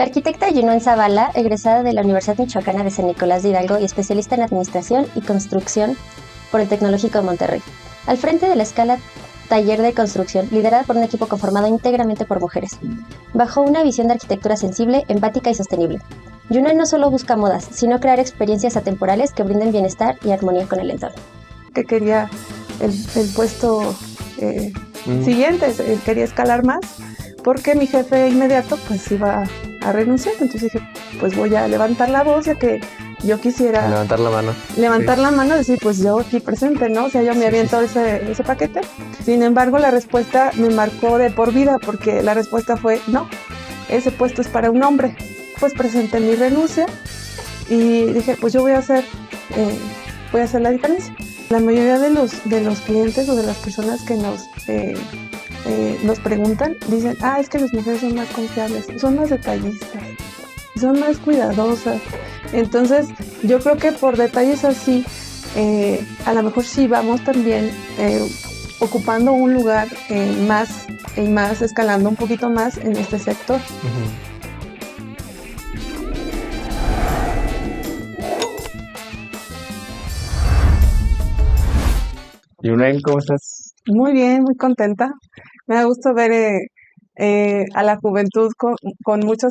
La arquitecta Junón Zavala, egresada de la Universidad Michoacana de San Nicolás de Hidalgo y especialista en administración y construcción por el Tecnológico de Monterrey. Al frente de la escala Taller de Construcción, liderada por un equipo conformado íntegramente por mujeres, bajo una visión de arquitectura sensible, empática y sostenible. Junón no solo busca modas, sino crear experiencias atemporales que brinden bienestar y armonía con el entorno. Que quería el puesto siguiente, quería escalar más, porque mi jefe inmediato pues iba a renunciar. Entonces dije, pues voy a levantar la voz, ya que yo quisiera levantar la mano y decir, pues yo aquí presente, ¿no? O sea, yo me aviento ese paquete. Sin embargo, la respuesta me marcó de por vida, porque la respuesta fue, no, ese puesto es para un hombre. Pues presenté mi renuncia y dije, pues yo voy a hacer la diferencia. La mayoría de los clientes o de las personas que nos preguntan, dicen, es que las mujeres son más confiables, son más detallistas, son más cuidadosas. Entonces, yo creo que por detalles así, a lo mejor sí vamos también ocupando un lugar más, escalando un poquito más en este sector. Uh-huh. Yunel, ¿cómo estás? Muy bien, muy contenta. Me da gusto ver a la juventud con mucho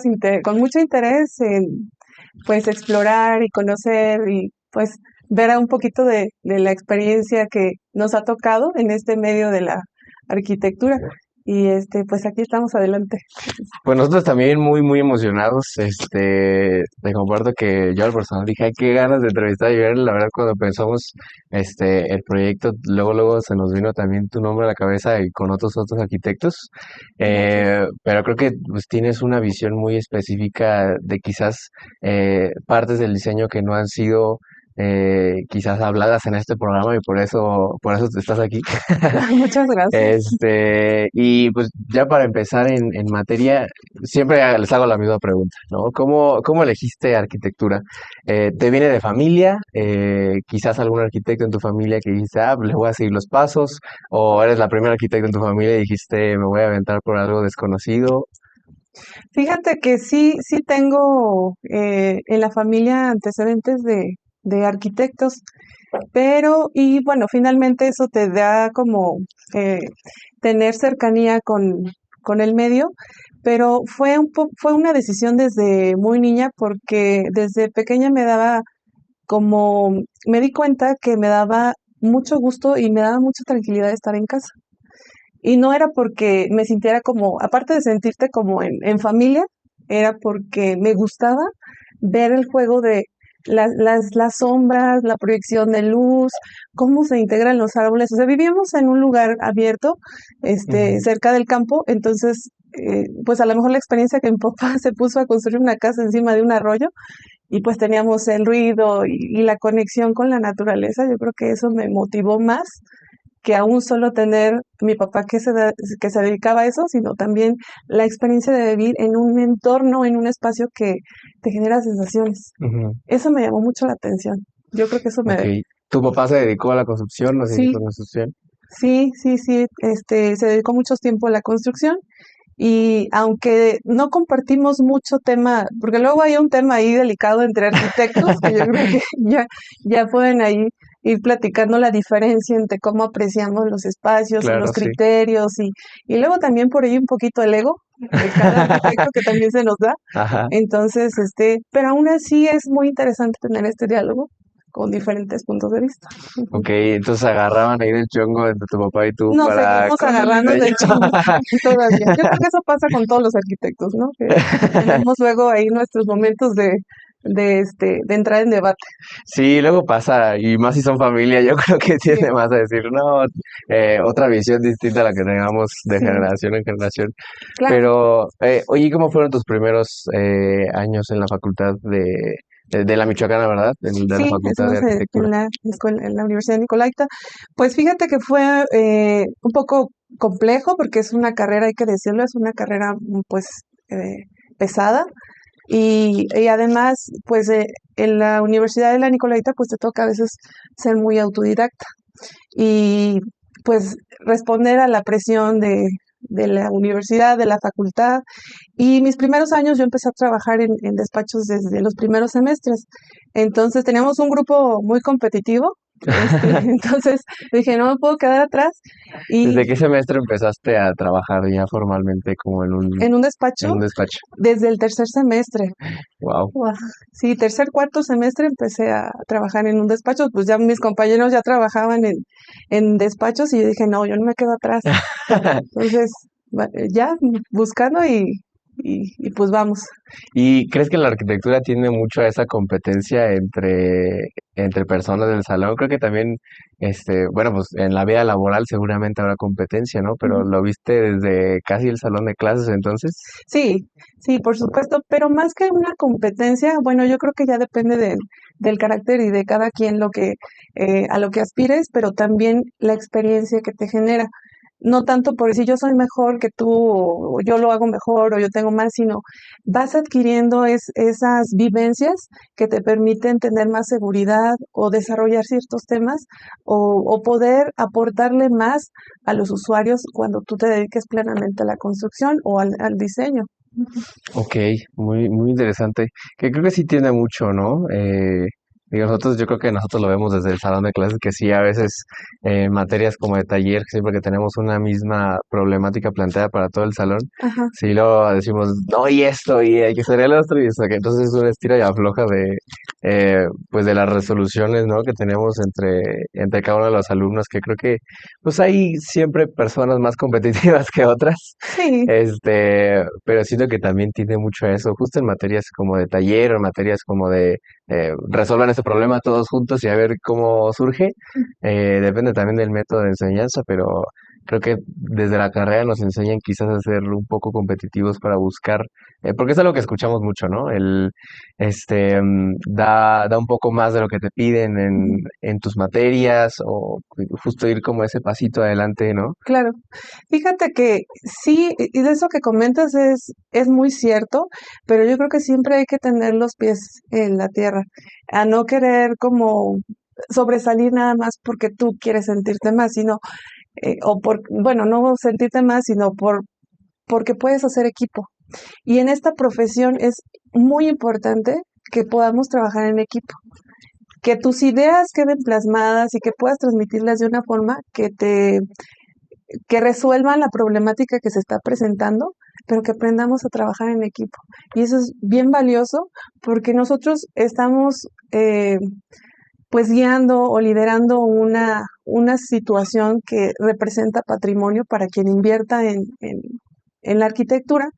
interés en pues explorar y conocer y pues ver un poquito de la experiencia que nos ha tocado en este medio de la arquitectura. Y pues aquí estamos adelante. Pues nosotros también muy emocionados. Te comparto que yo al personal dije, ay, qué ganas de entrevistar a Yunel. La verdad, cuando pensamos el proyecto, luego se nos vino también tu nombre a la cabeza y con otros arquitectos. Pero creo que pues tienes una visión muy específica de quizás partes del diseño que no han sido quizás habladas en este programa y por eso te estás aquí. Muchas gracias. Y pues ya para empezar en materia, siempre les hago la misma pregunta, ¿no? ¿Cómo elegiste arquitectura? ¿Te viene de familia? Quizás algún arquitecto en tu familia que dijiste, pues le voy a seguir los pasos, o eres la primera arquitecta en tu familia y dijiste, me voy a aventar por algo desconocido. Fíjate que sí tengo en la familia antecedentes de arquitectos, y bueno, finalmente eso te da como tener cercanía con el medio, pero fue una decisión desde muy niña, porque desde pequeña me di cuenta que me daba mucho gusto y me daba mucha tranquilidad estar en casa. Y no era porque me sintiera aparte de sentirte como en familia, era porque me gustaba ver el juego de las sombras, la proyección de luz, cómo se integran los árboles. O sea, vivíamos en un lugar abierto, Ujú. cerca del campo. Entonces, pues a lo mejor la experiencia que mi papá se puso a construir una casa encima de un arroyo, y pues teníamos el ruido y la conexión con la naturaleza. Yo creo que eso me motivó más que aún solo tener mi papá que se dedicaba a eso, sino también la experiencia de vivir en un entorno, en un espacio que te genera sensaciones. Ujú. Eso me llamó mucho la atención. Yo creo que eso Ok. ¿Tu papá se dedicó a la construcción? ¿No se dedicó a Sí, la construcción? sí, se dedicó mucho tiempo a la construcción. Y aunque no compartimos mucho tema, porque luego hay un tema ahí delicado entre arquitectos, que yo creo que ya pueden ahí ir platicando la diferencia entre cómo apreciamos los espacios o los Claro, sí. criterios, y luego también por ahí un poquito el ego de cada arquitecto, que también se nos da. Ajá. Entonces, pero aún así es muy interesante tener este diálogo con diferentes puntos de vista. Ok, entonces agarraban ahí del chongo entre tu papá y tú Nos para seguimos con el agarrando diseño. del chongo todavía. Yo creo que eso pasa con todos los arquitectos, ¿no? Que tenemos luego ahí nuestros momentos de entrar en debate. Sí, luego pasa, y más si son familia, yo creo que Sí, tiende más a decir, no, otra visión distinta a la que tengamos de sí, generación en generación. claro. Pero, oye, ¿cómo fueron tus primeros años en la facultad de la Michoacana, verdad? De la Sí, Facultad de estamos Arquitectura. en la Universidad de Nicolaita. Pues fíjate que fue un poco complejo, porque es una carrera, hay que decirlo, es una carrera pues pesada. Y además, pues en la Universidad de la Nicolaita, pues te toca a veces ser muy autodidacta y pues responder a la presión de la universidad, de la facultad, y mis primeros años yo empecé a trabajar en despachos desde los primeros semestres. Entonces teníamos un grupo muy competitivo, entonces dije, no me puedo quedar atrás, ¿Desde y qué semestre empezaste a trabajar ya formalmente como en un en despacho un despacho? desde el tercer semestre. Wow. Guau. Sí, tercer, cuarto semestre empecé a trabajar en un despacho, pues ya mis compañeros ya trabajaban en despachos y yo dije, no, yo no me quedo atrás. Entonces, ya buscando y pues vamos. ¿Y crees que la arquitectura tiene mucho a esa competencia entre personas del salón? Creo que también, bueno, pues en la vida laboral seguramente habrá competencia, ¿no? Pero Ujú. lo viste desde casi el salón de clases, entonces. Sí, sí, por supuesto, pero más que una competencia, bueno, yo creo que ya depende del carácter y de cada quien a lo que aspires, pero también la experiencia que te genera. No tanto por decir yo soy mejor que tú, o yo lo hago mejor, o yo tengo más, sino vas adquiriendo esas vivencias que te permiten tener más seguridad o desarrollar ciertos temas o poder aportarle más a los usuarios cuando tú te dediques plenamente a la construcción o al diseño. Ok, muy, muy interesante. Que creo que sí tiene mucho, ¿no? Digo, yo creo que nosotros lo vemos desde el salón de clases, que sí, a veces materias como de taller, siempre que tenemos una misma problemática planteada para todo el salón, Ajá, sí lo decimos, no, y esto, y hay que hacer el otro, y eso, que entonces es una estira y afloja pues de las resoluciones, ¿no? Que tenemos entre cada uno de los alumnos, que creo que, pues hay siempre personas más competitivas que otras. sí, Pero siento que también tiene mucho eso, justo en materias como de taller o en materias como de resuelvan este problema todos juntos y a ver cómo surge. Depende también del método de enseñanza, pero creo que desde la carrera nos enseñan quizás a ser un poco competitivos para buscar, porque es algo que escuchamos mucho, ¿no? Da un poco más de lo que te piden en tus materias o justo ir como ese pasito adelante, ¿no? claro. Fíjate que sí, y de eso que comentas es muy cierto, pero yo creo que siempre hay que tener los pies en la tierra, a no querer como sobresalir nada más porque tú quieres sentirte más, sino, bueno, no sentirte más, sino porque puedes hacer equipo. Y en esta profesión es muy importante que podamos trabajar en equipo, que tus ideas queden plasmadas y que puedas transmitirlas de una forma que resuelvan la problemática que se está presentando, pero que aprendamos a trabajar en equipo. Y eso es bien valioso porque nosotros estamos pues guiando o liderando una situación que representa patrimonio para quien invierta en la arquitectura.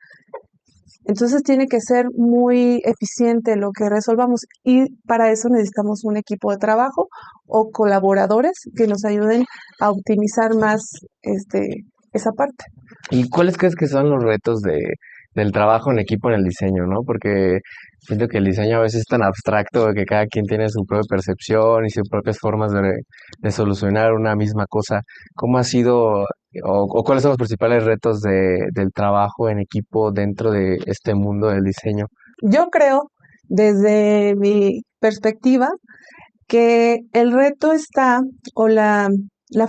Entonces tiene que ser muy eficiente lo que resolvamos y para eso necesitamos un equipo de trabajo o colaboradores que nos ayuden a optimizar más esa parte. ¿Y cuáles crees que son los retos del trabajo en equipo en el diseño, ¿no? Porque siento que el diseño a veces es tan abstracto que cada quien tiene su propia percepción y sus propias formas de solucionar una misma cosa. ¿Cómo ha sido o cuáles son los principales retos del trabajo en equipo dentro de este mundo del diseño? Yo creo, desde mi perspectiva, que el reto está o la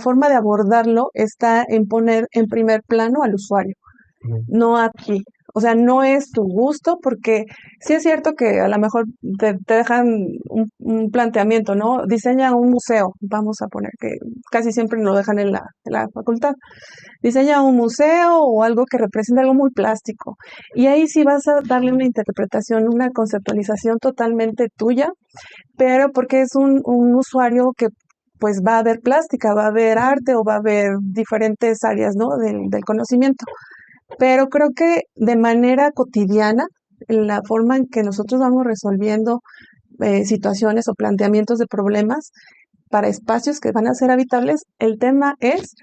forma de abordarlo está en poner en primer plano al usuario, Ujú. no a ti. O sea, no es tu gusto, porque sí es cierto que a lo mejor te dejan un planteamiento, ¿no? Diseña un museo, vamos a poner que casi siempre lo dejan en la facultad. Diseña un museo o algo que represente algo muy plástico. Y ahí sí vas a darle una interpretación, una conceptualización totalmente tuya, pero porque es un usuario que pues va a ver plástica, va a ver arte o va a ver diferentes áreas, ¿no? del conocimiento. Pero creo que de manera cotidiana, la forma en que nosotros vamos resolviendo situaciones o planteamientos de problemas para espacios que van a ser habitables, el tema es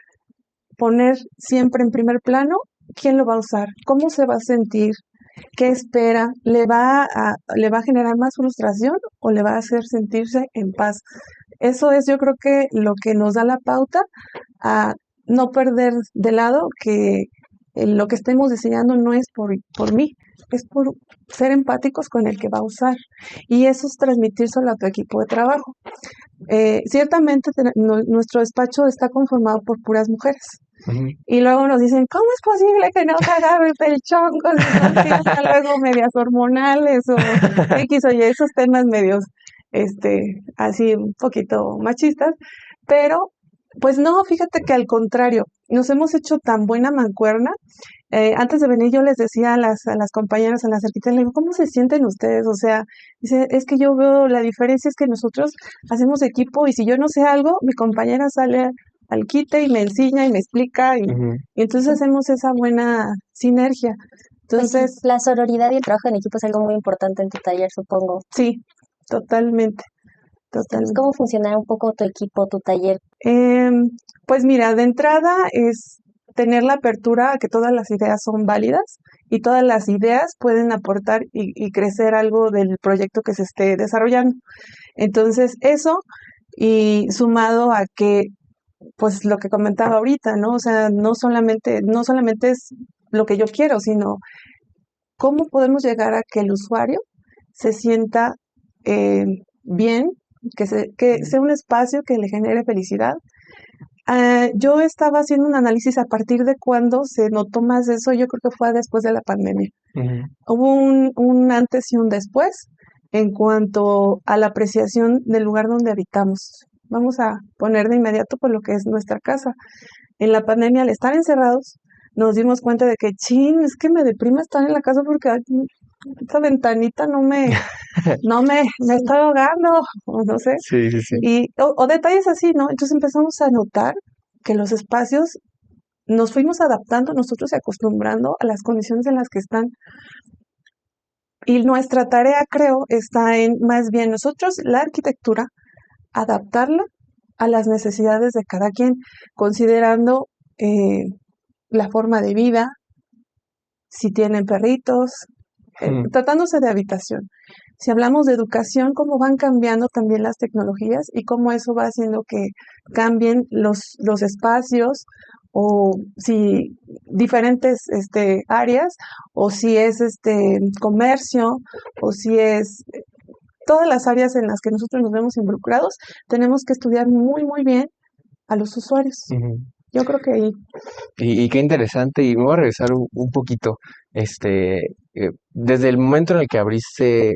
poner siempre en primer plano quién lo va a usar, cómo se va a sentir, qué espera, le va a generar más frustración o le va a hacer sentirse en paz. Eso es, yo creo que lo que nos da la pauta a no perder de lado que lo que estemos diseñando no es por mí, es por ser empáticos con el que va a usar. Y eso es transmitírselo a tu equipo de trabajo. Ciertamente nuestro despacho está conformado por puras mujeres. Ujú. Y luego nos dicen, ¿cómo es posible que no te agarres el chonco si no tienes luego medias hormonales o X o Y, esos temas medios, así un poquito machistas, pero pues no, fíjate que al contrario, nos hemos hecho tan buena mancuerna. Antes de venir yo les decía a las compañeras, a las arquitectas, le digo, ¿cómo se sienten ustedes? O sea, dice, es que yo veo la diferencia es que nosotros hacemos equipo y si yo no sé algo, mi compañera sale al quite y me enseña y me explica Ujú. y entonces hacemos esa buena sinergia. Pues sí, Entonces, la sororidad y el trabajo en equipo es algo muy importante en tu taller, supongo. sí, totalmente, Entonces, totalmente. ¿cómo funciona un poco tu equipo, tu taller? Em, pues mira, de entrada es tener la apertura a que todas las ideas son válidas y todas las ideas pueden aportar y crecer algo del proyecto que se esté desarrollando. Entonces, eso y sumado a que, pues lo que comentaba ahorita, ¿no? O sea, no solamente es lo que yo quiero, sino cómo podemos llegar a que el usuario se sienta eh, bien, que sea un espacio que le genere felicidad. Yo estaba haciendo un análisis a partir de cuando se notó más eso, yo creo que fue después de la pandemia. Ujú. Hubo un antes y un después en cuanto a la apreciación del lugar donde habitamos. Vamos a poner de inmediato por lo que es nuestra casa. En la pandemia, al estar encerrados, nos dimos cuenta de que, chin, es que me deprime estar en la casa porque ay, esta ventanita me está ahogando, o no sé. Sí, sí, sí. O detalles así, ¿no? Entonces empezamos a notar que los espacios nos fuimos adaptando nosotros y acostumbrando a las condiciones en las que están. Y nuestra tarea, creo, está en más bien nosotros, la arquitectura, adaptarla a las necesidades de cada quien, considerando la forma de vida, si tienen perritos, Ujú. tratándose de habitación. Si hablamos de educación, cómo van cambiando también las tecnologías y cómo eso va haciendo que cambien los espacios o si diferentes áreas o si es comercio o si es todas las áreas en las que nosotros nos vemos involucrados, tenemos que estudiar muy, muy bien a los usuarios. Ujú. Yo creo que ahí. Y qué interesante, y me voy a regresar un poquito, desde el momento en el que abriste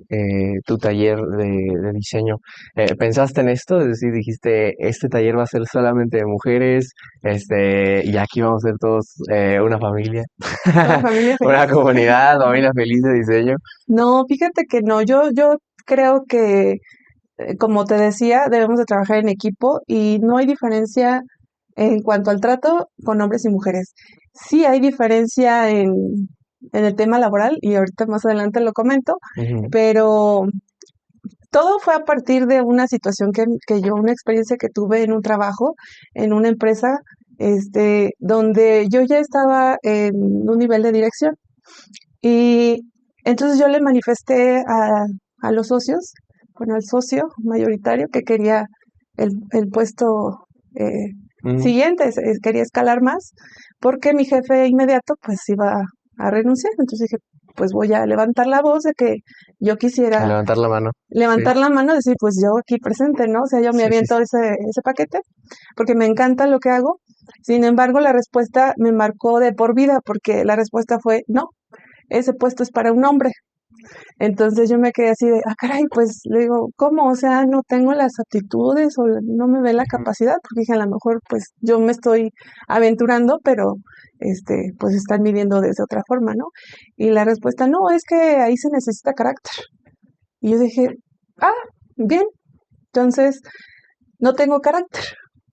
tu taller de diseño, ¿pensaste en esto? Es decir, dijiste, este taller va a ser solamente de mujeres, y aquí vamos a ser todos una familia, Una familia una feliz. comunidad, familia feliz de diseño. No, fíjate que no, yo creo que, como te decía, debemos de trabajar en equipo y no hay diferencia en cuanto al trato con hombres y mujeres. Sí hay diferencia en el tema laboral y ahorita más adelante lo comento, Ujú. pero todo fue a partir de una situación una experiencia que tuve en un trabajo, en una empresa, donde yo ya estaba en un nivel de dirección. Y entonces yo le manifesté a los socios, bueno, al socio mayoritario que quería el puesto Ujú. siguiente, quería escalar más, porque mi jefe inmediato pues iba a renunciar. Entonces dije, pues voy a levantar la voz de que yo A quisiera levantar la mano. Sí, levantar la mano y decir, pues yo aquí presente, ¿no? O sea, yo me sí, sí, aviento ese paquete porque me encanta lo que hago. Sin embargo, la respuesta me marcó de por vida porque la respuesta fue, no, ese puesto es para un hombre. Entonces yo me quedé así de, caray, pues le digo, ¿cómo? O sea, no tengo las aptitudes o no me ve la sí. capacidad, porque dije, a lo mejor pues yo me estoy aventurando, pero pues están midiendo desde otra forma, ¿no? Y la respuesta, no, es que ahí se necesita carácter. Y yo dije, ah, bien, entonces no tengo carácter.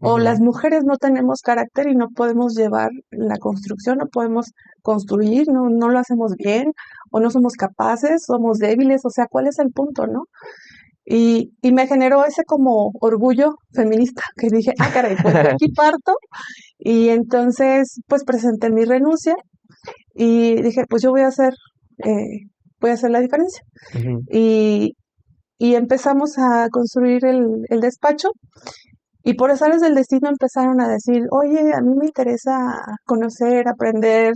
O Ujú. las mujeres no tenemos carácter y no podemos llevar la construcción, no podemos construir, no lo hacemos bien, o no somos capaces, somos débiles, o sea, ¿cuál es el punto, no? Y me generó ese como orgullo feminista que dije, caray, pues de aquí parto. Y entonces, pues presenté mi renuncia y dije, pues yo voy a hacer la diferencia. Ujú. Y, y empezamos a construir el despacho y por azares del destino empezaron a decir, oye, a mí me interesa conocer, aprender,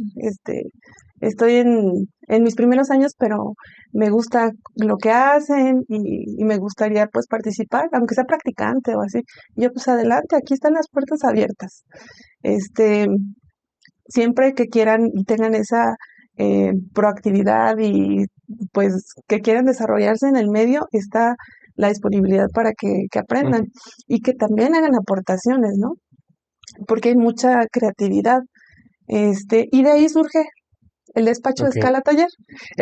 estoy en mis primeros años, pero me gusta lo que hacen y me gustaría pues participar, aunque sea practicante o así. Y yo pues adelante, aquí están las puertas abiertas. Este, siempre que quieran y tengan esa proactividad y pues que quieran desarrollarse en el medio, está la disponibilidad para que aprendan y que también hagan aportaciones, ¿no? Porque hay mucha creatividad. Y de ahí surge el despacho de Ok. Escala Taller,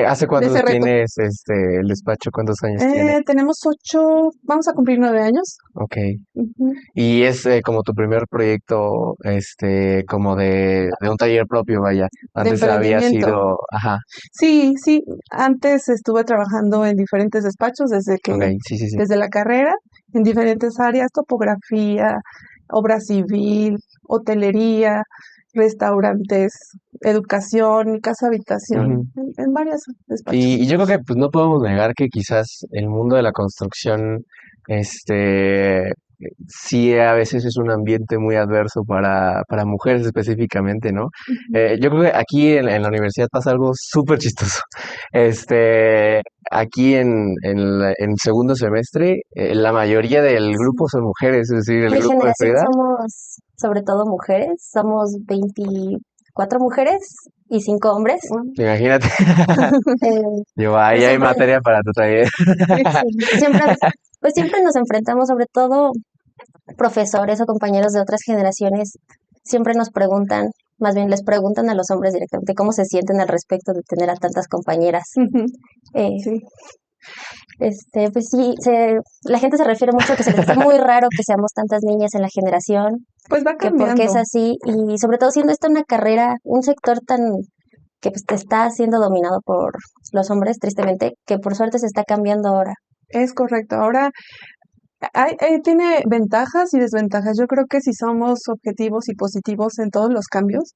¿Hace de cuánto ese reto. tienes el despacho? ¿Cuántos años tiene? Tenemos 8, vamos a cumplir 9 años. Ok. Ujú. Y es como tu primer proyecto, como de un taller propio, vaya. De Antes había emprendimiento. sido, ajá, Sí, sí, antes estuve trabajando en diferentes despachos ok, sí, sí, sí. desde la carrera, en diferentes áreas, topografía, obra civil, hotelería, restaurantes, educación, casa habitación, Ujú. en varios Y despachos. yo creo que pues no podemos negar que quizás el mundo de la construcción, este, sí a veces es un ambiente muy adverso para mujeres específicamente, ¿no? Ujú. Yo creo que aquí en la universidad pasa algo súper chistoso. Este, aquí en segundo semestre, la mayoría del grupo Sí. son mujeres, es decir, el Mi grupo de generación Frida. somos sobre todo mujeres, somos 24 mujeres y 5 hombres. Imagínate, Eh, yo pero ahí hay siempre, materia para tu taller. sí, pues siempre nos enfrentamos, sobre todo profesores o compañeros de otras generaciones, siempre nos preguntan, más bien les preguntan a los hombres directamente cómo se sienten al respecto de tener a tantas compañeras. Ujú. Eh, Sí, pues sí, la gente se refiere mucho a que se les hace muy raro que seamos tantas niñas en la generación, pues va que porque es cambiando. así, y sobre todo siendo esta una carrera, un sector tan que pues, está siendo dominado por los hombres, tristemente, que por suerte se está cambiando ahora. Es correcto. Ahora tiene ventajas y desventajas. Yo creo que si somos objetivos y positivos en todos los cambios,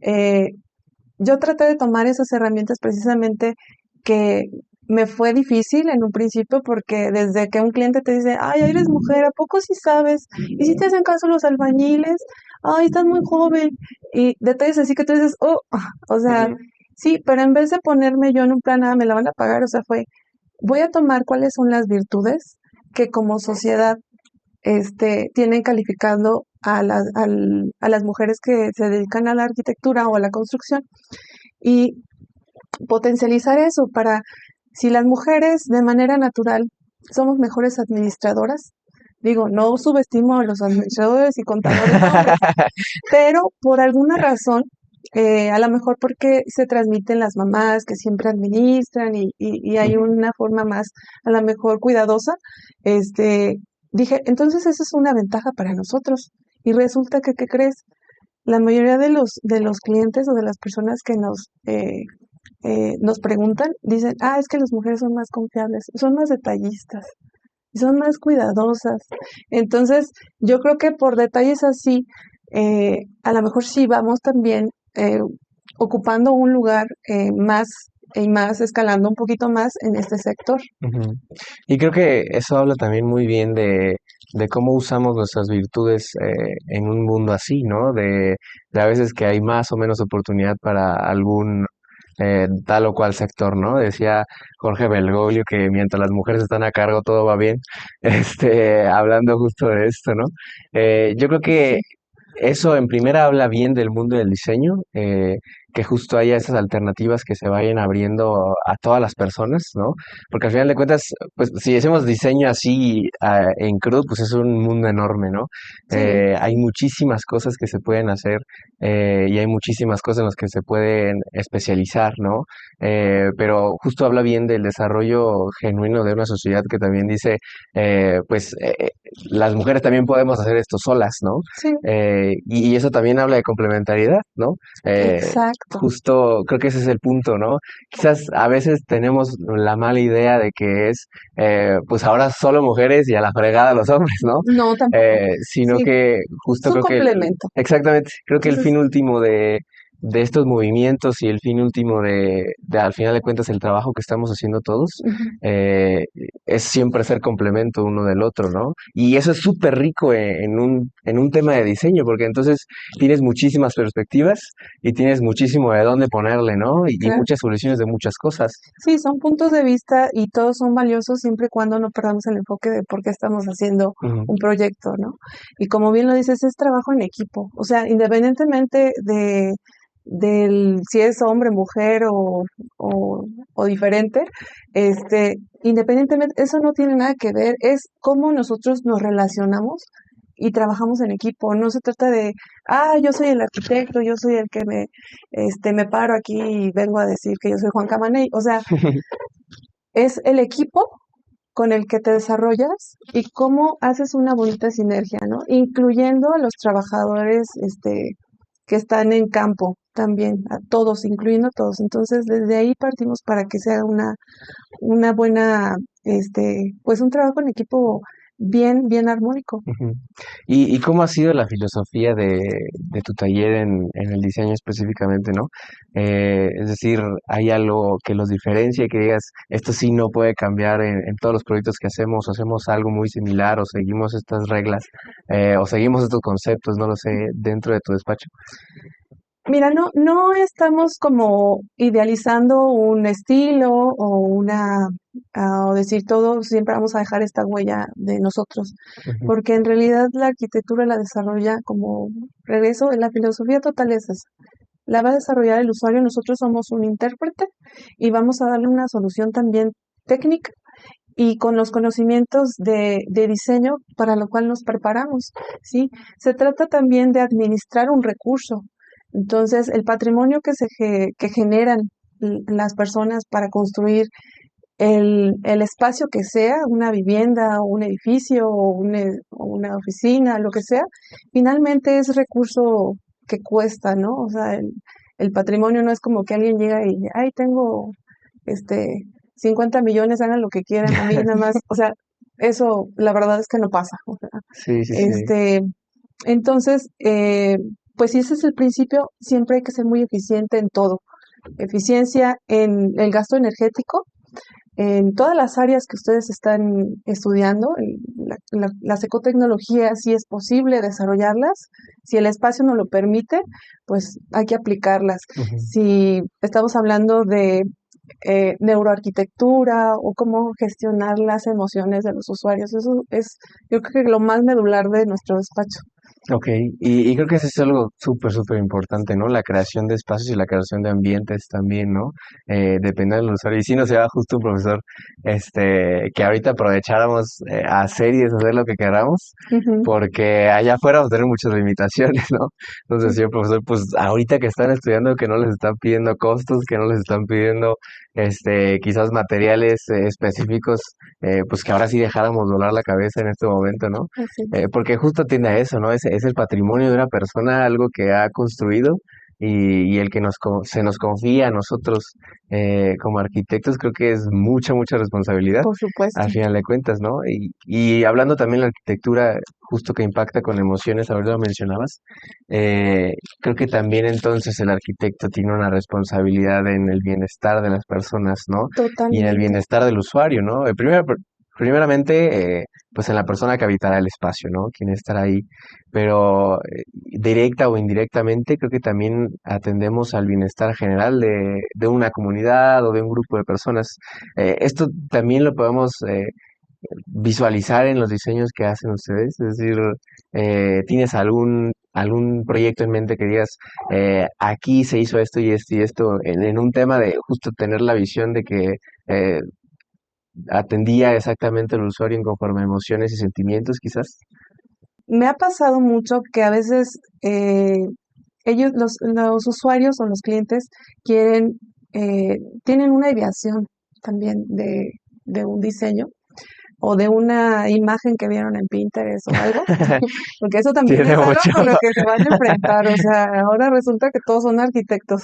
eh, yo traté de tomar esas herramientas precisamente que me fue difícil en un principio porque desde que un cliente te dice, ay, eres mujer, ¿a poco sí sabes? ¿Y si te hacen caso los albañiles? Ay, estás muy joven. Y detalles así que tú dices, oh, o sea, Ujú, sí, pero en vez de ponerme yo en un plan, me la van a pagar, o sea, fue, voy a tomar cuáles son las virtudes que como sociedad tienen calificando a las mujeres que se dedican a la arquitectura o a la construcción y potencializar eso para, si las mujeres de manera natural somos mejores administradoras, digo, no subestimo a los administradores y contadores hombres, pero por alguna razón, a lo mejor porque se transmiten las mamás que siempre administran y hay una forma más, a lo mejor cuidadosa, dije, entonces esa es una ventaja para nosotros. Y resulta que, ¿qué crees? La mayoría de los clientes o de las personas que nos preguntan, dicen, es que las mujeres son más confiables, son más detallistas, son más cuidadosas. Entonces, yo creo que por detalles así, a lo mejor sí vamos también ocupando un lugar más y más, escalando un poquito más en este sector. ujú. Y creo que eso habla también muy bien de cómo usamos nuestras virtudes en un mundo así, ¿no? De a veces que hay más o menos oportunidad para algún tal o cual sector, ¿no? Decía Jorge Bergoglio que mientras las mujeres están a cargo todo va bien, hablando justo de esto, ¿no? Yo creo que Sí, eso en primera habla bien del mundo del diseño, que justo haya esas alternativas que se vayan abriendo a todas las personas, ¿no? Porque al final de cuentas, pues si hacemos diseño así en crudo, pues es un mundo enorme, ¿no? sí, Hay muchísimas cosas que se pueden hacer y hay muchísimas cosas en las que se pueden especializar, ¿no? Pero justo habla bien del desarrollo genuino de una sociedad que también dice, pues las mujeres también podemos hacer esto solas, ¿no? sí, Y eso también habla de complementariedad, ¿no? exacto. Justo creo que ese es el punto, ¿no? Quizás a veces tenemos la mala idea de que es, pues ahora solo mujeres y a la fregada los hombres, ¿no? No, tampoco. Sino Sí, que es justo un creo que, complemento. exactamente, creo que el Entonces, fin último de estos movimientos y el fin último de al final de cuentas el trabajo que estamos haciendo todos, ujú. eh, es siempre ser complemento uno del otro, ¿no? Y eso es súper rico en un tema de diseño, porque entonces tienes muchísimas perspectivas y tienes muchísimo de dónde ponerle, ¿no? Y Claro. muchas soluciones de muchas cosas. Sí, son puntos de vista y todos son valiosos siempre y cuando no perdamos el enfoque de por qué estamos haciendo Ujú, un proyecto, ¿no? Y como bien lo dices, es trabajo en equipo. O sea, independientemente del si es hombre, mujer o diferente, independientemente, eso no tiene nada que ver, es cómo nosotros nos relacionamos y trabajamos en equipo. No se trata de, yo soy el arquitecto, yo soy el que me paro aquí y vengo a decir que yo soy Juan Camaney. O sea, es el equipo con el que te desarrollas y cómo haces una bonita sinergia, ¿no? Incluyendo a los trabajadores, que están en campo también, a todos, incluyendo a todos. Entonces, desde ahí partimos para que sea una buena, pues un trabajo en equipo bien, bien armónico. Ujú. Y cómo ha sido la filosofía de tu taller en el diseño específicamente, ¿no? Es decir, ¿hay algo que los diferencia y que digas, esto sí no puede cambiar en todos los proyectos que hacemos, o hacemos algo muy similar, o seguimos estas reglas, o seguimos estos conceptos, no lo sé, dentro de tu despacho? Mira, no estamos como idealizando un estilo o decir todo, siempre vamos a dejar esta huella de nosotros, Ujú. porque en realidad la arquitectura la desarrolla como regreso, la filosofía total es esa. La va a desarrollar el usuario, nosotros somos un intérprete y vamos a darle una solución también técnica y con los conocimientos de diseño para lo cual nos preparamos, ¿sí? Se trata también de administrar un recurso. Entonces, el patrimonio que generan las personas para construir el espacio que sea, una vivienda o un edificio o una oficina, lo que sea, finalmente es recurso que cuesta, ¿no? O sea, el patrimonio no es como que alguien llega y, ay, tengo este 50 millones, hagan lo que quieran, a mí nada más, o sea, eso la verdad es que no pasa. O sea, Sí, sí, sí. este, entonces, pues si ese es el principio, siempre hay que ser muy eficiente en todo. Eficiencia en el gasto energético, en todas las áreas que ustedes están estudiando, las ecotecnologías, si es posible desarrollarlas, si el espacio nos lo permite, pues hay que aplicarlas. Ujú. Si estamos hablando de neuroarquitectura o cómo gestionar las emociones de los usuarios, eso es, yo creo que lo más medular de nuestro despacho. Ok, y creo que eso es algo súper, súper importante, ¿no? La creación de espacios y la creación de ambientes también, ¿no? Depende del usuario. Y si nos lleva justo un profesor, que ahorita aprovecháramos a hacer y deshacer lo que queramos, Ujú. porque allá afuera vamos a tener muchas limitaciones, ¿no? Entonces, señor profesor, pues ahorita que están estudiando, que no les están pidiendo costos, que no les están pidiendo, quizás materiales específicos, pues que ahora sí dejáramos volar la cabeza en este momento, ¿no? Así es. Porque justo tiende a eso, ¿no? Es el patrimonio de una persona, algo que ha construido y el que se nos confía a nosotros como arquitectos, creo que es mucha, mucha responsabilidad Por supuesto. al final de cuentas, ¿no? Y hablando también de la arquitectura, justo que impacta con emociones, ahorita lo mencionabas, eh, creo que también entonces el arquitecto tiene una responsabilidad en el bienestar de las personas, ¿no? Y en el Totalmente. bienestar del usuario, ¿no? Primeramente, pues en la persona que habitará el espacio, ¿no? Quien estará ahí. Pero directa o indirectamente, creo que también atendemos al bienestar general de una comunidad o de un grupo de personas. Esto también lo podemos visualizar en los diseños que hacen ustedes. Es decir, ¿tienes algún proyecto en mente que digas, aquí se hizo esto y esto, en un tema de justo tener la visión de que eh, atendía exactamente al usuario en conforme a emociones y sentimientos, quizás? Me ha pasado mucho que a veces los usuarios o los clientes quieren, tienen una ideación también de un diseño o de una imagen que vieron en Pinterest o algo, porque eso también Tiene es algo mucho. con lo que se van a enfrentar. O sea, ahora resulta que todos son arquitectos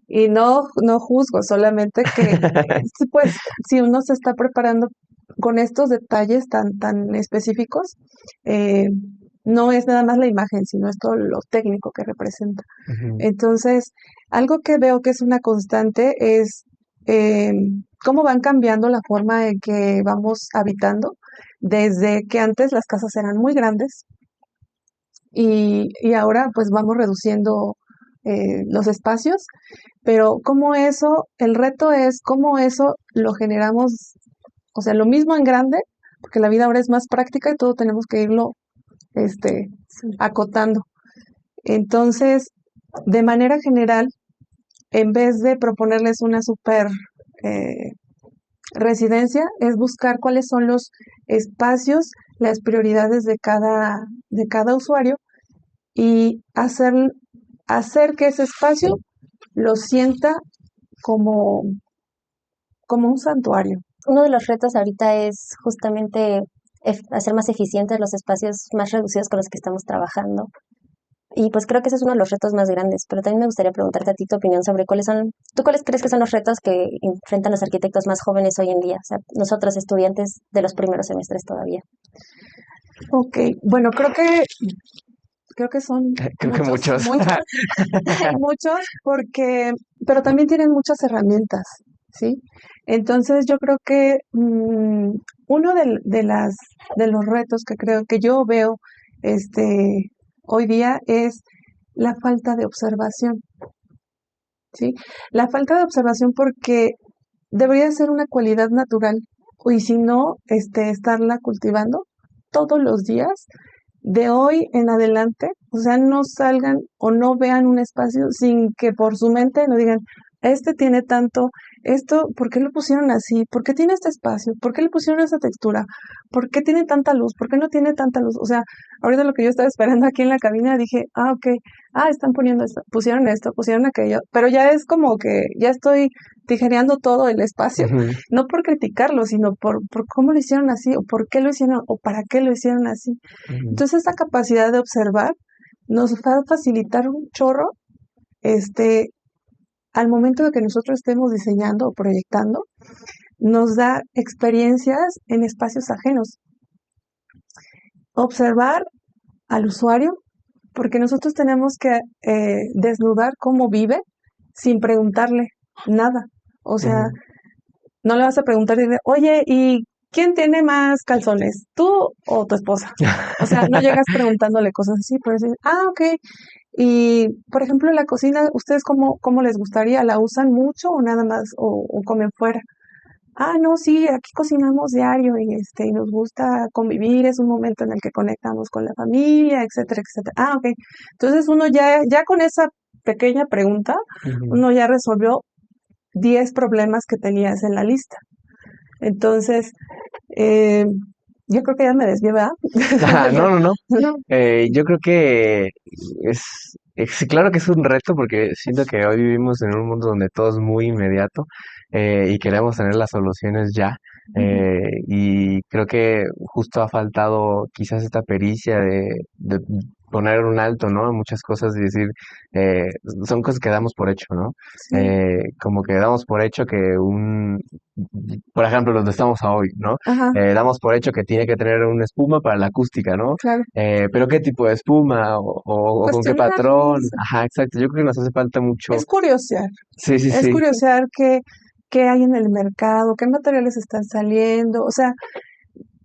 y no juzgo, solamente que sí, pues si uno se está preparando con estos detalles tan específicos, eh, no es nada más la imagen, sino es todo lo técnico que representa. Ujú. Entonces, algo que veo que es una constante es eh, cómo van cambiando la forma en que vamos habitando, desde que antes las casas eran muy grandes y ahora pues vamos reduciendo los espacios, pero cómo eso, el reto es cómo eso lo generamos, o sea, lo mismo en grande, porque la vida ahora es más práctica y todo tenemos que irlo este, acotando. Entonces, de manera general, en vez de proponerles una super eh, residencia, es buscar cuáles son los espacios, las prioridades de cada usuario y hacer que ese espacio lo sienta como, como un santuario. Uno de los retos ahorita es justamente hacer más eficientes los espacios más reducidos con los que estamos trabajando. Y pues creo que ese es uno de los retos más grandes, pero también me gustaría preguntarte a ti tu opinión sobre cuáles crees que son los retos que enfrentan los arquitectos más jóvenes hoy en día, o sea, nosotros estudiantes de los primeros semestres todavía. Ok, bueno, creo que son Creo que muchos. muchos, pero también tienen muchas herramientas, ¿sí? Entonces yo creo que uno de los retos que creo que yo veo este, hoy día es la falta de observación, ¿sí? La falta de observación porque debería ser una cualidad natural, y si no, estarla cultivando todos los días de hoy en adelante, o sea, no salgan o no vean un espacio sin que por su mente no digan, este tiene tanto, esto, ¿por qué lo pusieron así? ¿Por qué tiene este espacio? ¿Por qué le pusieron esa textura? ¿Por qué tiene tanta luz? ¿Por qué no tiene tanta luz? O sea, ahorita lo que yo estaba esperando aquí en la cabina dije, ok, están poniendo esto, pusieron aquello, pero ya es como que ya estoy tijereando todo el espacio, Ujú, no por criticarlo, sino por cómo lo hicieron así, o por qué lo hicieron, o para qué lo hicieron así. ujú. Entonces, esta capacidad de observar nos va a facilitar un chorro, este, al momento de que nosotros estemos diseñando o proyectando, nos da experiencias en espacios ajenos. Observar al usuario, porque nosotros tenemos que desnudar cómo vive sin preguntarle nada. O sea, Ujú. no le vas a preguntar, oye, ¿y quién tiene más calzones? ¿Tú o tu esposa? O sea, no llegas preguntándole cosas así, pero decir, ok. Y, por ejemplo, en la cocina, ¿ustedes cómo les gustaría? ¿La usan mucho o nada más, o comen fuera? No, sí, aquí cocinamos diario y nos gusta convivir, es un momento en el que conectamos con la familia, etcétera, etcétera. Ok. Entonces uno ya con esa pequeña pregunta, Ujú. uno ya resolvió 10 problemas que tenías en la lista. Entonces, eh, yo creo que ya me desvié, ¿verdad? No, no, no. No. Yo creo que sí, claro que es un reto porque siento que hoy vivimos en un mundo donde todo es muy inmediato y queremos tener las soluciones ya. Y creo que justo ha faltado quizás esta pericia de poner un alto, ¿no? En muchas cosas y decir, eh, son cosas que damos por hecho, ¿no? Sí, Como que damos por hecho que por ejemplo, donde estamos hoy, ¿no? ajá, Damos por hecho que tiene que tener una espuma para la acústica, ¿no? claro. Pero ¿qué tipo de espuma o con qué patrón? Cuestionarnos, Ajá, exacto. Yo creo que nos hace falta mucho. es curiosear, Sí, sí, es sí. curiosear qué hay en el mercado, qué materiales están saliendo. O sea,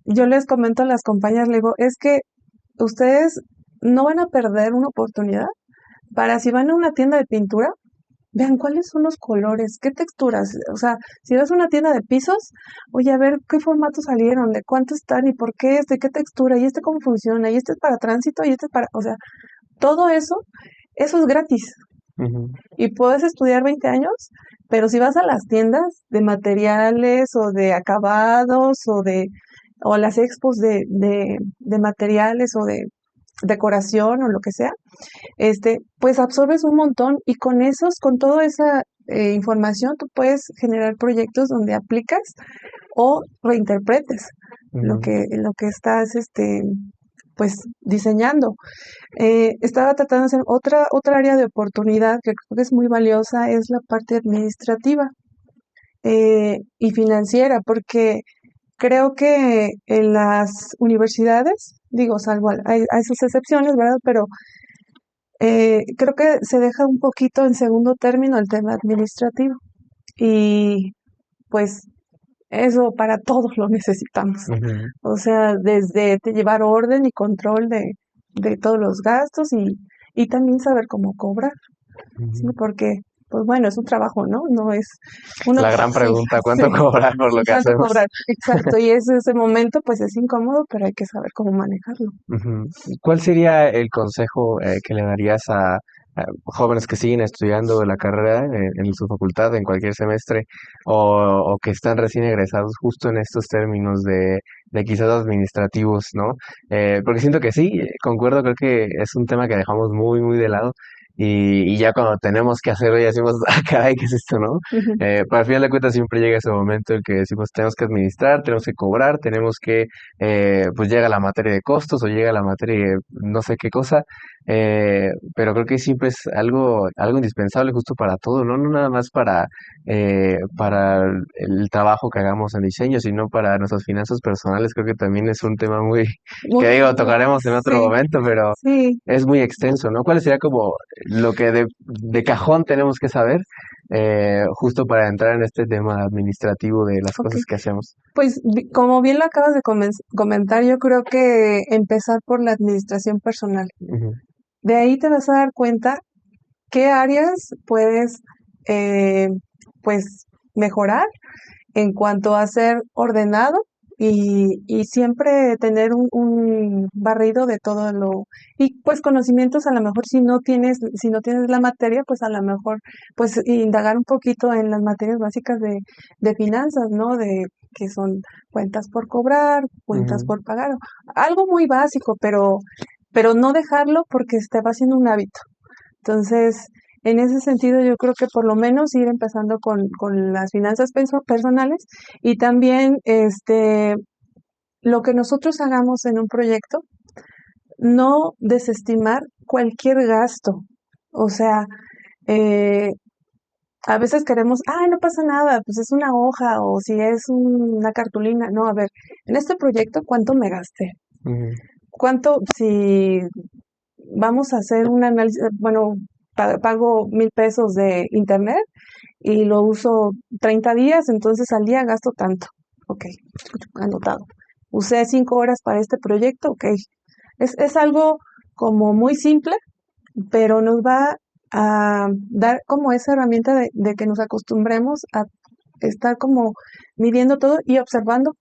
yo les comento a las compañeras, le digo, es que ustedes no van a perder una oportunidad para si van a una tienda de pintura, vean cuáles son los colores, qué texturas. O sea, si vas a una tienda de pisos, oye, a ver qué formatos salieron, de cuánto están y por qué qué textura, y cómo funciona, y este es para tránsito, y este es para, o sea, todo eso es gratis. Ujú, Y puedes estudiar 20 años, pero si vas a las tiendas de materiales o de acabados o a las expos de materiales o de decoración o lo que sea, pues absorbes un montón y con toda esa información, tú puedes generar proyectos donde aplicas o reinterpretes ujú, lo que estás, pues, diseñando. Estaba tratando de hacer otra área de oportunidad que creo que es muy valiosa, es la parte administrativa y financiera, porque creo que en las universidades, digo, salvo hay sus excepciones, ¿verdad? Pero creo que se deja un poquito en segundo término el tema administrativo y pues eso para todos lo necesitamos. ujú, O sea, desde llevar orden y control de todos los gastos y también saber cómo cobrar, ¿sí? ujú. Porque, pues bueno, es un trabajo, ¿no? No es uno, La gran sí, pregunta, ¿cuánto sí, cobrar por lo que cuánto hacemos? cobrar, exacto, y ese momento pues es incómodo, pero hay que saber cómo manejarlo. Ujú. ¿Cuál sería el consejo que le darías jóvenes que siguen estudiando la carrera en su facultad, en cualquier semestre, o que están recién egresados justo en estos términos de quizás administrativos, ¿no? Porque siento que sí, concuerdo, creo que es un tema que dejamos muy, muy de lado. Y ya cuando tenemos que hacerlo, ya decimos, ah, caray, ¿qué es esto, no? Ujú. Pero al final de cuentas siempre llega ese momento en que decimos, tenemos que administrar, tenemos que cobrar, tenemos que, pues llega la materia de costos o llega la materia de no sé qué cosa, pero creo que siempre es algo indispensable justo para todo, ¿no? No nada más para el trabajo que hagamos en diseño, sino para nuestras finanzas personales. Creo que también es un tema muy, que Muy, digo, tocaremos en otro sí, momento, pero sí. es muy extenso, ¿no? ¿Cuál sería como lo que de cajón tenemos que saber justo para entrar en este tema administrativo de las Ok. cosas que hacemos? Pues como bien lo acabas de comentar, yo creo que empezar por la administración personal. Ujú, De ahí te vas a dar cuenta qué áreas puedes, eh, pues, mejorar en cuanto a ser ordenado y siempre tener un barrido de todo lo, y pues conocimientos a lo mejor si no tienes la materia, pues a lo mejor pues indagar un poquito en las materias básicas de finanzas, ¿no? De que son cuentas por cobrar, cuentas ujú. por pagar, algo muy básico, pero no dejarlo porque te va haciendo un hábito. Entonces, en ese sentido, yo creo que por lo menos ir empezando con las finanzas personales y también lo que nosotros hagamos en un proyecto, no desestimar cualquier gasto. O sea, eh, a veces queremos, ay, no pasa nada, pues es una hoja o si es una cartulina. No, a ver, en este proyecto, ¿cuánto me gasté? Ujú, ¿Cuánto, si vamos a hacer un análisis, bueno, pago 1,000 pesos de internet y lo uso 30 días, entonces al día gasto tanto. Ok, anotado. Usé 5 horas para este proyecto, ok. Es algo como muy simple, pero nos va a dar como esa herramienta de que nos acostumbremos a estar como midiendo todo y observando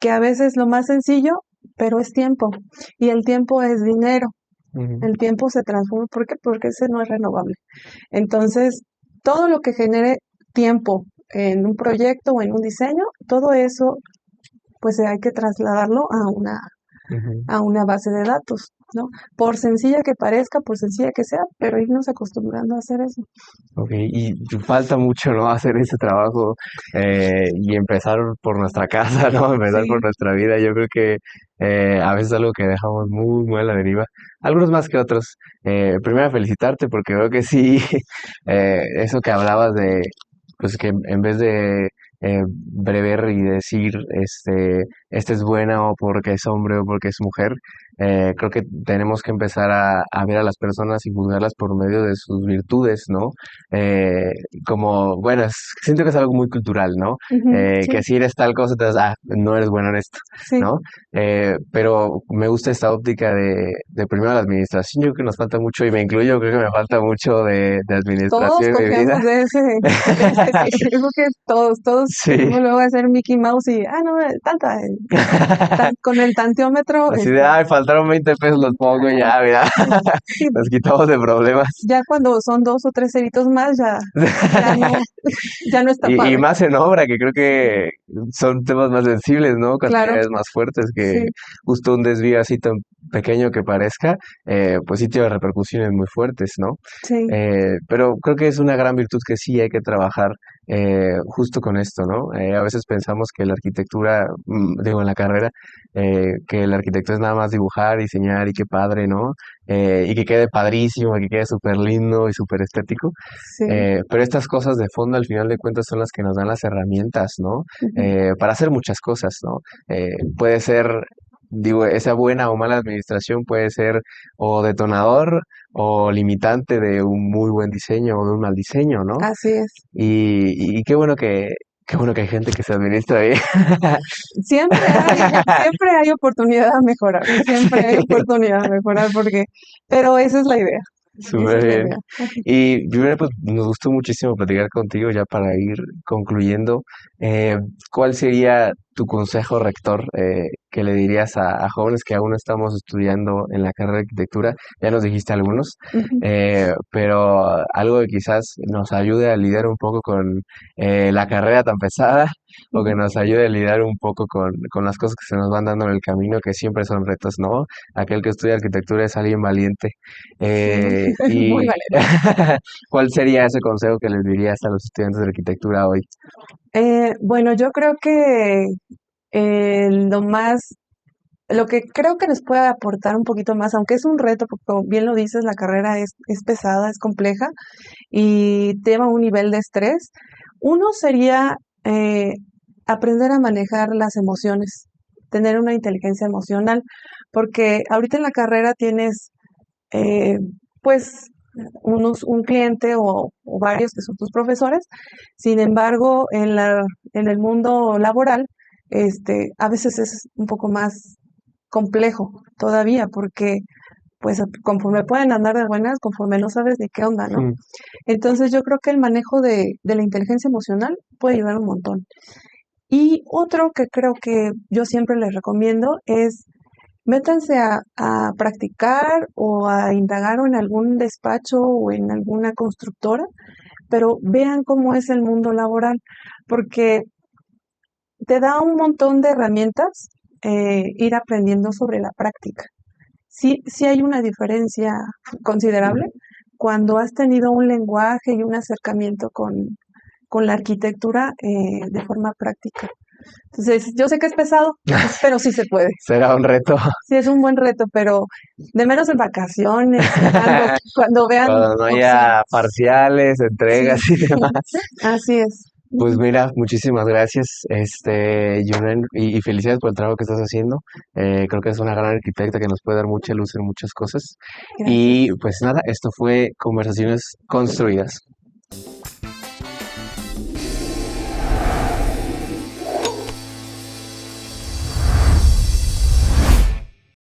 que a veces lo más sencillo, pero es tiempo. Y el tiempo es dinero. ujú. El tiempo se transforma. ¿Por qué? Porque ese no es renovable. Entonces, todo lo que genere tiempo en un proyecto o en un diseño, todo eso, pues hay que trasladarlo Ujú. a una base de datos, ¿no? Por sencilla que parezca, por sencilla que sea, pero irnos acostumbrando a hacer eso. Ok, y falta mucho, ¿no? Hacer ese trabajo y empezar por nuestra casa, ¿no? Empezar por Sí, nuestra vida. Yo creo que a veces es algo que dejamos muy, muy a la deriva. Algunos más que otros. Primero felicitarte porque veo que sí, eso que hablabas de, pues que en vez de brever y decir, este es buena o porque es hombre o porque es mujer, creo que tenemos que empezar a ver a las personas y juzgarlas por medio de sus virtudes, ¿no? Eh, como, bueno, siento que es algo muy cultural, ¿no? ujú, sí, Que si eres tal cosa, entonces, no eres bueno en esto, sí. ¿no? Pero me gusta esta óptica de primero la administración, yo creo que nos falta mucho, y me incluyo, creo que me falta mucho de Todos administración en mi vida. copiamos de ese, yo creo que todos Sí, queremos luego hacer Mickey Mouse y, no, tanta, con el tanteómetro, así de, ay, faltaron 20 pesos, los pongo y ya, mira, sí, sí, nos quitamos de problemas. ya cuando son 2 o 3 ceritos más, ya no, ya no está Y padre. más en obra, que creo que son temas más sensibles, ¿no? Claro, Cantidades más fuertes que sí, justo un desvío así tan pequeño que parezca, pues sí tiene repercusiones muy fuertes, ¿no? sí, Pero creo que es una gran virtud que sí hay que trabajar justo con esto, ¿no? A veces pensamos que la arquitectura, digo, en la carrera, que el arquitecto es nada más dibujar, diseñar y qué padre, ¿no? Y que quede padrísimo, que quede súper lindo y súper estético. sí, Pero estas cosas de fondo, al final de cuentas, son las que nos dan las herramientas, ¿no? ujú, Para hacer muchas cosas, ¿no? Puede ser, digo, esa buena o mala administración puede ser o detonador o limitante de un muy buen diseño o de un mal diseño, ¿no? así es. Y qué bueno que hay gente que se administra bien. Siempre hay oportunidad a mejorar, siempre hay Sí. oportunidad a mejorar pero esa es la idea, esa Súper es la bien. idea. Y primero, pues nos gustó muchísimo platicar contigo ya para ir concluyendo. ¿Cuál sería tu consejo rector que le dirías a jóvenes que aún no estamos estudiando en la carrera de arquitectura? Ya nos dijiste algunos, Ujú. pero algo que quizás nos ayude a lidiar un poco con la carrera tan pesada o que nos ayude a lidiar un poco con las cosas que se nos van dando en el camino, que siempre son retos, ¿no? Aquel que estudia arquitectura es alguien valiente. Sí, muy Y valente. ¿cuál sería ese consejo que les dirías a los estudiantes de arquitectura hoy? Bueno, yo creo que lo que creo que les puede aportar un poquito más, aunque es un reto, porque como bien lo dices, la carrera es pesada, es compleja y lleva un nivel de estrés. Uno sería eh, aprender a manejar las emociones, tener una inteligencia emocional, porque ahorita en la carrera tienes eh, pues un cliente o varios que son tus profesores. Sin embargo, en el mundo laboral, a veces es un poco más complejo todavía, porque pues conforme pueden andar de buenas, conforme no sabes ni qué onda, ¿no? Mm. Entonces yo creo que el manejo de la inteligencia emocional puede ayudar un montón. Y otro que creo que yo siempre les recomiendo es métanse a practicar o a indagar o en algún despacho o en alguna constructora, pero vean cómo es el mundo laboral, porque te da un montón de herramientas ir aprendiendo sobre la práctica. Sí, sí hay una diferencia considerable cuando has tenido un lenguaje y un acercamiento con la arquitectura de forma práctica. Entonces, yo sé que es pesado, pero sí se puede. Será un reto. Sí, es un buen reto, pero de menos en vacaciones, cuando vean Cuando no haya opciones. parciales, entregas Sí, y demás. así es. Pues Ujú. mira, muchísimas gracias, Julen, y felicidades por el trabajo que estás haciendo. Creo que es una gran arquitecta que nos puede dar mucha luz en muchas cosas. Y Gracias. pues nada, esto fue Conversaciones Construidas.